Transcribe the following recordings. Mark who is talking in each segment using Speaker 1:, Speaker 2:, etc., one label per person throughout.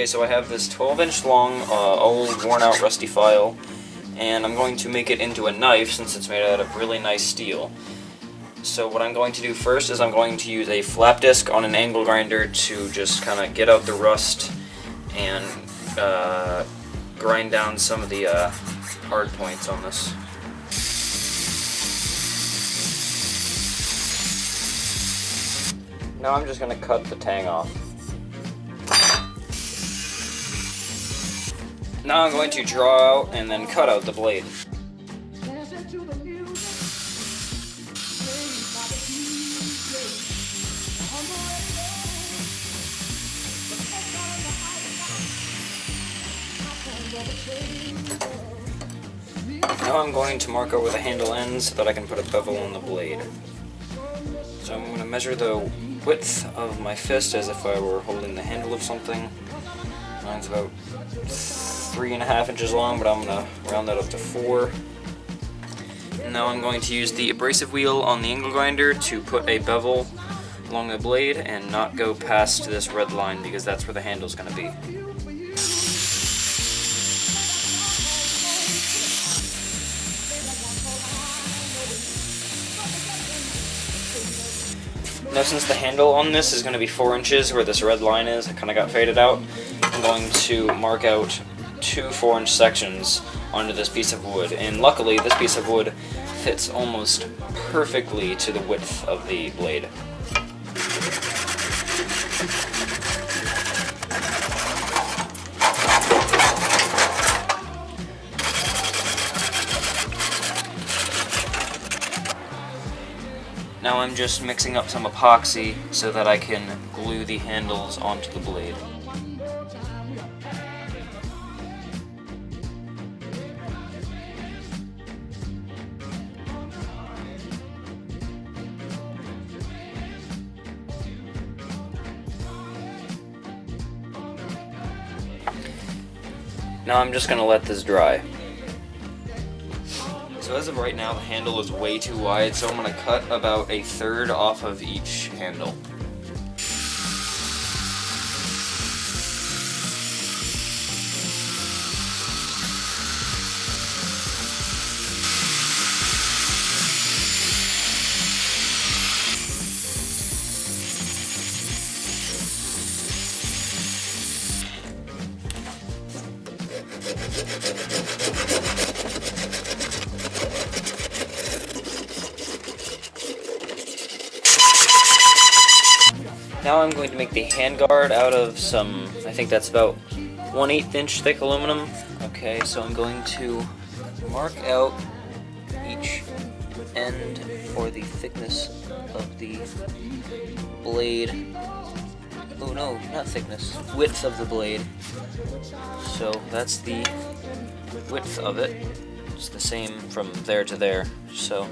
Speaker 1: so I have this 12-inch long, old, worn-out, rusty file, and I'm going to make it into a knife since it's made out of really nice steel. So what I'm going to do first is I'm going to use a flap disc on an angle grinder to just kind of get out the rust and grind down some of the hard points on this. Now I'm just going to cut the tang off. Now I'm going to draw out and then cut out the blade. Now I'm going to mark out where the handle ends so that I can put a bevel on the blade. So I'm going to measure the width of my fist as if I were holding the handle of something. Mine's about 3.5 inches long, but I'm going to round that up to 4. And now I'm going to use the abrasive wheel on the angle grinder to put a bevel along the blade and not go past this red line because that's where the handle's going to be. Now since the handle on this is going to be 4 inches where this red line is, it kind of got faded out, I'm going to mark out 2 4-inch sections onto this piece of wood. And luckily this piece of wood fits almost perfectly to the width of the blade. Now I'm just mixing up some epoxy so that I can glue the handles onto the blade. Now I'm just going to let this dry. So as of right now, the handle is way too wide, so I'm going to cut about 1/3 off of each handle. Now I'm going to make the handguard out of some, I think that's about 1/8 inch thick aluminum. Okay, so I'm going to mark out each end for the thickness of the blade. Oh no, not thickness, width of the blade. So that's the width of it. It's the same from there to there. So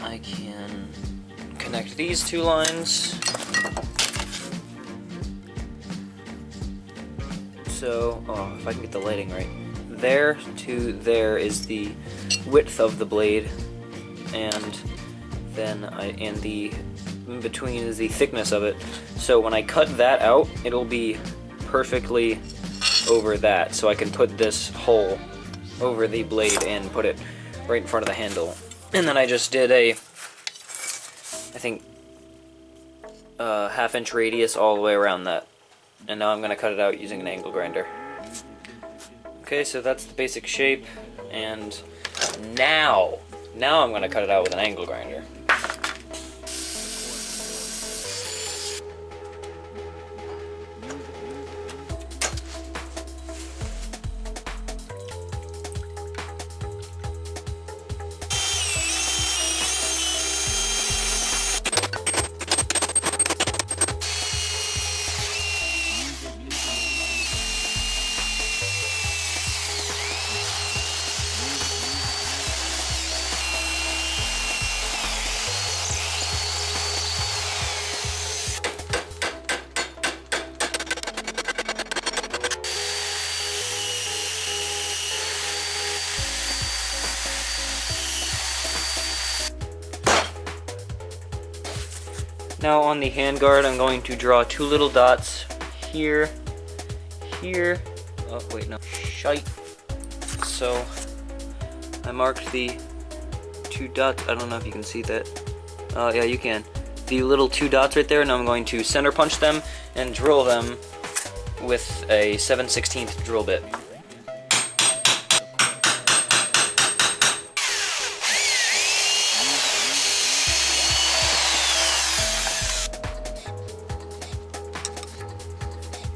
Speaker 1: I can connect these 2 lines. So, if I can get the lighting right, there to there is the width of the blade, and then the in between is the thickness of it. So when I cut that out, it'll be perfectly over that. So I can put this hole over the blade and put it right in front of the handle. And then I just did a, I think, 1/2 inch radius all the way around that. And now I'm going to cut it out using an angle grinder. Okay, so that's the basic shape, and now I'm going to cut it out with an angle grinder. Now on the handguard, I'm going to draw 2 little dots here, here. Oh, wait, no. Shite. So, I marked the 2 dots. I don't know if you can see that. Yeah, you can. The little 2 dots right there, and I'm going to center punch them and drill them with a 7/16 drill bit.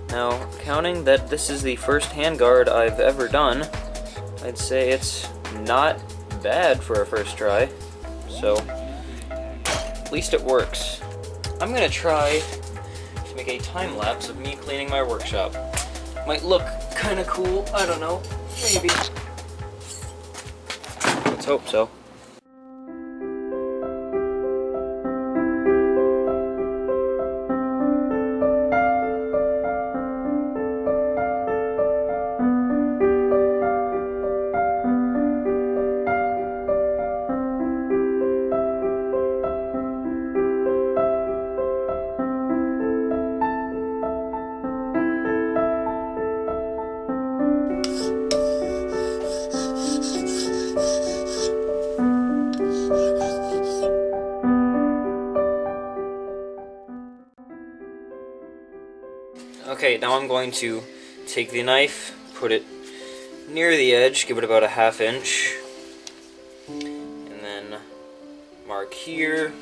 Speaker 1: Now, counting that this is the first handguard I've ever done, I'd say it's not bad for a first try. So, at least it works. I'm gonna try to make a time lapse of me cleaning my workshop. Might look kinda cool, I don't know, maybe. Let's hope so. Okay, now I'm going to take the knife, put it near the edge, give it about a 1/2 inch, and then mark here,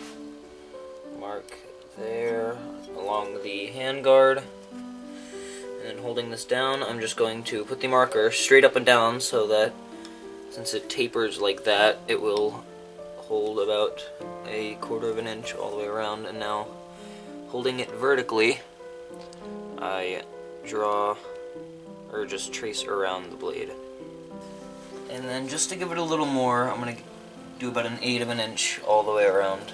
Speaker 1: mark there, along the handguard, and then holding this down, I'm just going to put the marker straight up and down so that since it tapers like that, it will hold about a 1/4 inch all the way around. And now, holding it vertically, I draw, or just trace around the blade. And then just to give it a little more, I'm going to do about an 1/8 inch all the way around.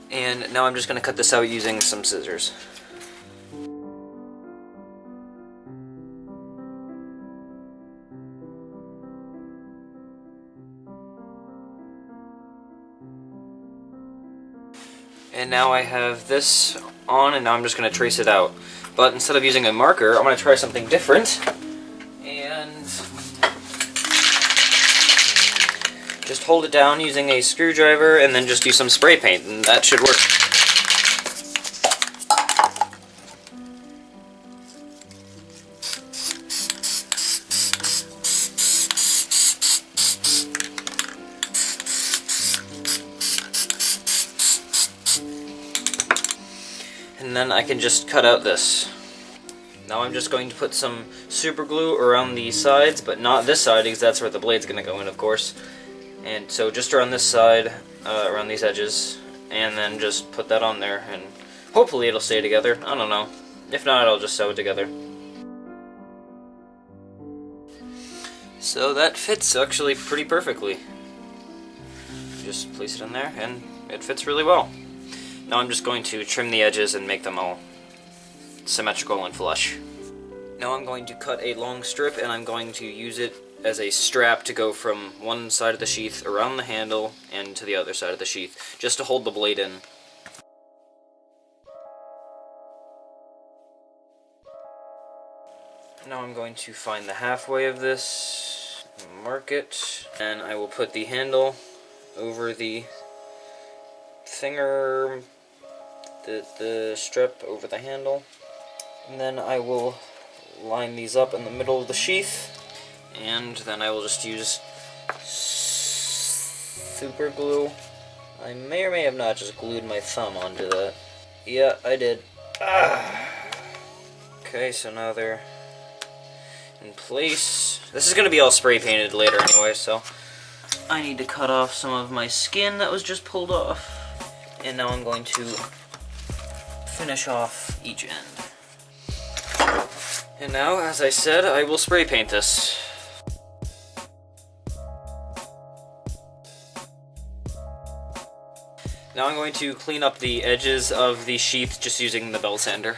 Speaker 1: And now I'm just going to cut this out using some scissors. And now I have this on, and now I'm just going to trace it out. But instead of using a marker, I'm going to try something different. And just hold it down using a screwdriver, and then just do some spray paint, and that should work. And then I can just cut out this. Now I'm just going to put some super glue around the sides, but not this side because that's where the blade's going to go in, of course. And so just around this side, around these edges, and then just put that on there, and hopefully it'll stay together. I don't know. If not, I'll just sew it together. So that fits actually pretty perfectly. Just place it in there, and it fits really well. Now I'm just going to trim the edges and make them all symmetrical and flush. Now I'm going to cut a long strip, and I'm going to use it as a strap to go from one side of the sheath around the handle and to the other side of the sheath, just to hold the blade in. Now I'm going to find the halfway of this, mark it, and I will put the handle over the finger, the strip over the handle, and then I will line these up in the middle of the sheath, and then I will just use super glue. I may or may have not just glued my thumb onto that. Yeah, I did. Okay, so now they're in place. This is going to be all spray painted later anyway, so I need to cut off some of my skin that was just pulled off. And now I'm going to finish off each end. And now, as I said, I will spray paint this. Now I'm going to clean up the edges of the sheath just using the belt sander.